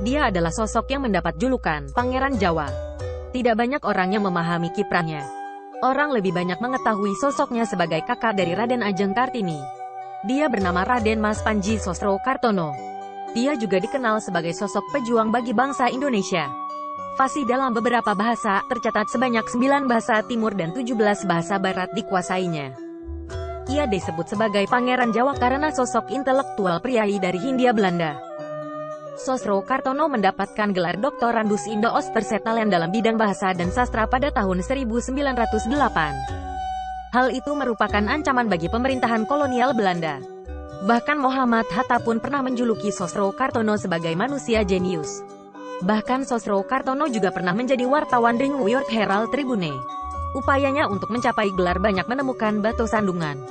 Dia adalah sosok yang mendapat julukan Pangeran Jawa. Tidak banyak orang yang memahami kiprahnya. Orang lebih banyak mengetahui sosoknya sebagai kakak dari Raden Ajeng Kartini. Dia bernama Raden Mas Panji Sosro Kartono. Dia juga dikenal sebagai sosok pejuang bagi bangsa Indonesia. Fasih dalam beberapa bahasa, tercatat sebanyak 9 bahasa Timur dan 17 bahasa Barat dikuasainya. Ia disebut sebagai Pangeran Jawa karena sosok intelektual priai dari Hindia Belanda. Sosro Kartono mendapatkan gelar Doktorandus Indo-Austersetalen dalam bidang bahasa dan sastra pada tahun 1908. Hal itu merupakan ancaman bagi pemerintahan kolonial Belanda. Bahkan Muhammad Hatta pun pernah menjuluki Sosro Kartono sebagai manusia jenius. Bahkan Sosro Kartono juga pernah menjadi wartawan di New York Herald Tribune. Upayanya untuk mencapai gelar banyak menemukan batu sandungan.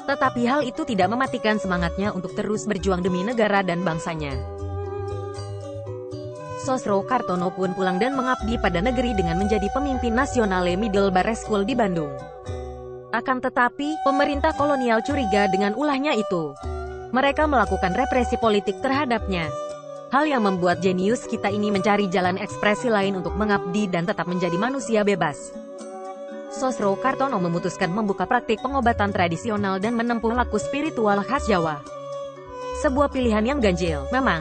Tetapi hal itu tidak mematikan semangatnya untuk terus berjuang demi negara dan bangsanya. Sosro Kartono pun pulang dan mengabdi pada negeri dengan menjadi pemimpin Nasionale Middle Bar School di Bandung. Akan tetapi, pemerintah kolonial curiga dengan ulahnya itu. Mereka melakukan represi politik terhadapnya. Hal yang membuat jenius kita ini mencari jalan ekspresi lain untuk mengabdi dan tetap menjadi manusia bebas. Sosro Kartono memutuskan membuka praktik pengobatan tradisional dan menempuh laku spiritual khas Jawa. Sebuah pilihan yang ganjil, memang.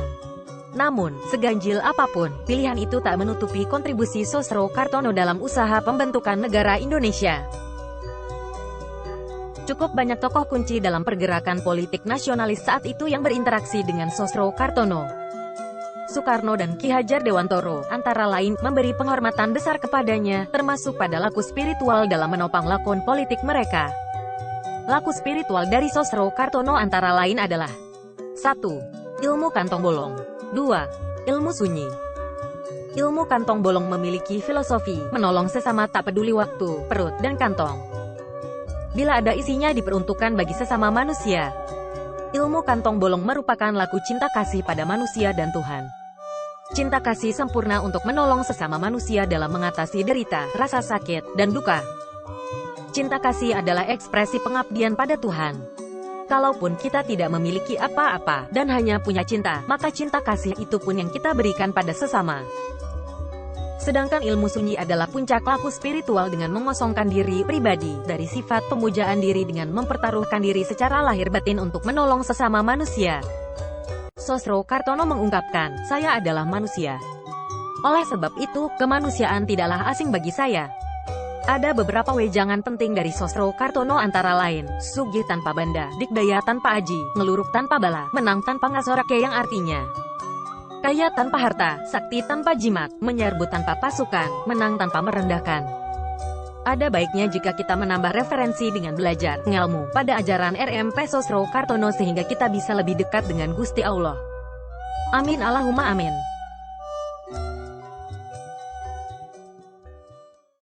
Namun, seganjil apapun, pilihan itu tak menutupi kontribusi Sosro Kartono dalam usaha pembentukan negara Indonesia. Cukup banyak tokoh kunci dalam pergerakan politik nasionalis saat itu yang berinteraksi dengan Sosro Kartono. Soekarno dan Ki Hajar Dewantoro, antara lain, memberi penghormatan besar kepadanya, termasuk pada laku spiritual dalam menopang lakon politik mereka. Laku spiritual dari Sosro Kartono antara lain adalah 1. Ilmu kantong bolong. 2. Ilmu sunyi. Ilmu kantong bolong memiliki filosofi, menolong sesama tak peduli waktu, perut, dan kantong. Bila ada isinya diperuntukkan bagi sesama manusia. Ilmu kantong bolong merupakan laku cinta kasih pada manusia dan Tuhan. Cinta kasih sempurna untuk menolong sesama manusia dalam mengatasi derita, rasa sakit, dan duka. Cinta kasih adalah ekspresi pengabdian pada Tuhan. Kalaupun kita tidak memiliki apa-apa, dan hanya punya cinta, maka cinta kasih itu pun yang kita berikan pada sesama. Sedangkan ilmu sunyi adalah puncak laku spiritual dengan mengosongkan diri pribadi dari sifat pemujaan diri dengan mempertaruhkan diri secara lahir batin untuk menolong sesama manusia. Sosro Kartono mengungkapkan, saya adalah manusia. Oleh sebab itu, kemanusiaan tidaklah asing bagi saya. Ada beberapa wejangan penting dari Sosro Kartono antara lain, sugih tanpa banda, dikdaya tanpa aji, ngeluruk tanpa bala, menang tanpa ngasorake yang artinya kaya tanpa harta, sakti tanpa jimat, menyerbu tanpa pasukan, menang tanpa merendahkan. Ada baiknya jika kita menambah referensi dengan belajar ngelmu pada ajaran RMP Sosro Kartono sehingga kita bisa lebih dekat dengan Gusti Allah. Amin Allahumma amin.